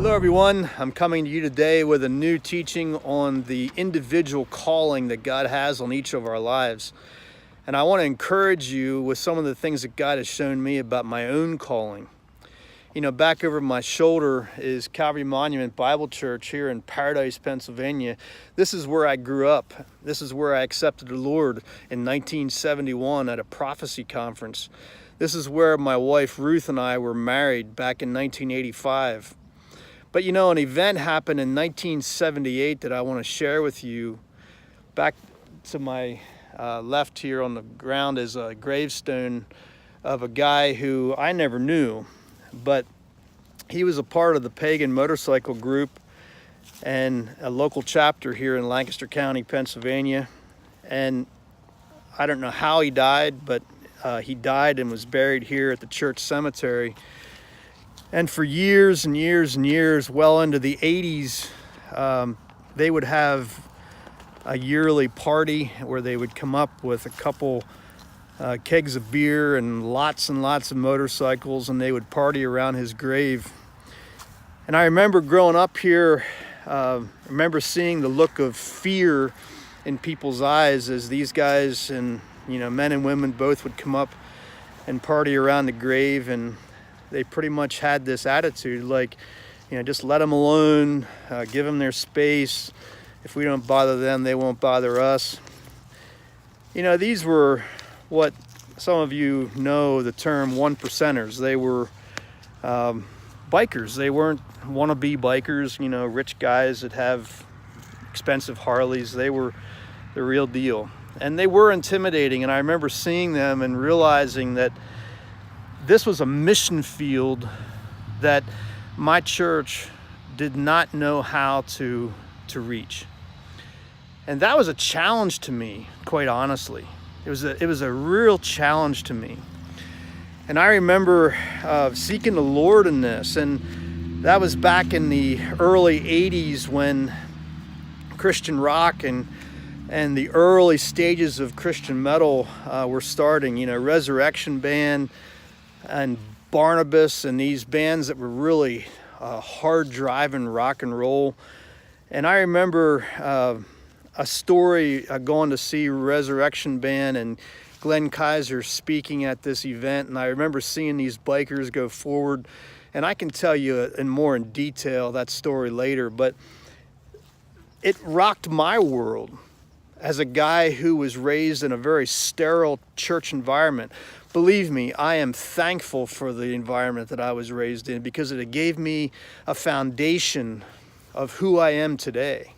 Hello everyone, I'm coming to you today with a new teaching on the individual calling that God has on each of our lives. And I want to encourage you with some of the things that God has shown me about my own calling. You know, back over my shoulder is Calvary Monument Bible Church here in Paradise, Pennsylvania. This is where I grew up. This is where I accepted the Lord in 1971 at a prophecy conference. This is where my wife Ruth and I were married back in 1985. But you know, an event happened in 1978 that I want to share with you. Back to my left here on the ground is a gravestone of a guy who I never knew, but he was a part of the pagan motorcycle group and a local chapter here in Lancaster County, Pennsylvania. And I don't know how he died, but he died and was buried here at the church cemetery. And for years and years and years, well into the 80s, they would have a yearly party where they would come up with a couple kegs of beer and lots of motorcycles, and they would party around his grave. And I remember growing up here, remember seeing the look of fear in people's eyes as these guys and, you know, men and women both would come up and party around the grave, and they pretty much had this attitude like, you know, just let them alone, give them their space. If we don't bother them, they won't bother us. You know, these were what some of you know the term one percenters. They were bikers. They weren't wannabe bikers, you know, rich guys that have expensive Harleys. They were the real deal. And they were intimidating. And I remember seeing them and realizing that this was a mission field that my church did not know how to reach. And that was a challenge to me, quite honestly. It was a real challenge to me. And I remember seeking the Lord in this. And that was back in the early 80s when Christian rock and the early stages of Christian metal were starting. You know, Resurrection Band and Barnabas and these bands that were really hard driving rock and roll. And I remember a story going to see Resurrection Band and Glenn Kaiser speaking at this event, and I remember seeing these bikers go forward, and I can tell you in more in detail that story later, but it rocked my world as a guy who was raised in a very sterile church environment. Believe me, I am thankful for the environment that I was raised in because it gave me a foundation of who I am today.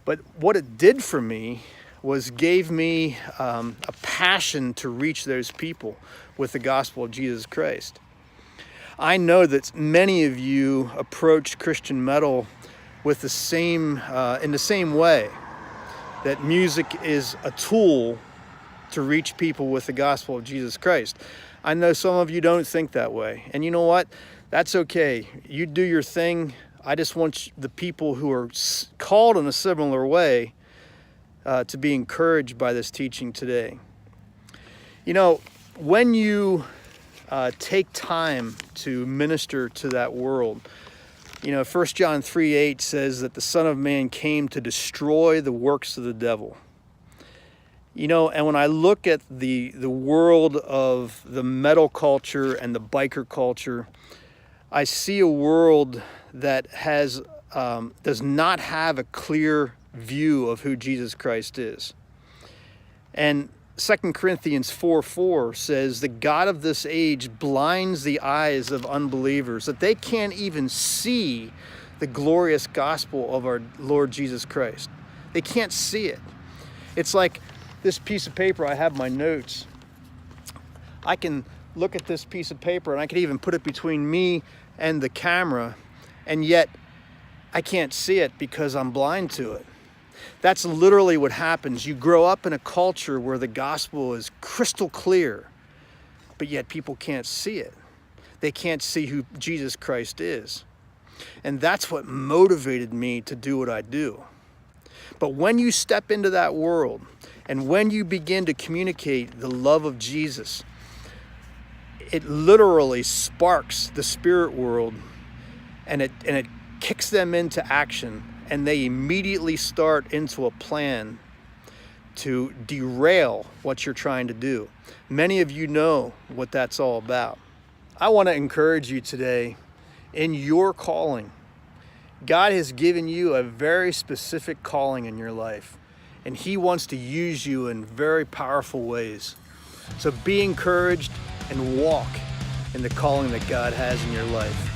But what it did for me was gave me a passion to reach those people with the gospel of Jesus Christ. I know that many of you approach Christian metal with the same, in the same way, that music is a tool to reach people with the gospel of Jesus Christ. I know some of you don't think that way. And you know what? That's okay. You do your thing. I just want the people who are called in a similar way to be encouraged by this teaching today. You know, when you take time to minister to that world, you know, 1 John 3:8 says that the Son of Man came to destroy the works of the devil. You know, and when I look at the world of the metal culture and the biker culture, I see a world that has does not have a clear view of who Jesus Christ is. And 2 Corinthians 4:4 says, the God of this age blinds the eyes of unbelievers, that they can't even see the glorious gospel of our Lord Jesus Christ. They can't see it. It's like this piece of paper, I have my notes. I can look at this piece of paper and I can even put it between me and the camera, and yet I can't see it because I'm blind to it. That's literally what happens. You grow up in a culture where the gospel is crystal clear, but yet people can't see it. They can't see who Jesus Christ is. And that's what motivated me to do what I do. But when you step into that world, and when you begin to communicate the love of Jesus, it literally sparks the spirit world and it kicks them into action, and they immediately start into a plan to derail what you're trying to do. Many of you know what that's all about. I want to encourage you today in your calling. God has given you a very specific calling in your life, and He wants to use you in very powerful ways. So be encouraged and walk in the calling that God has in your life.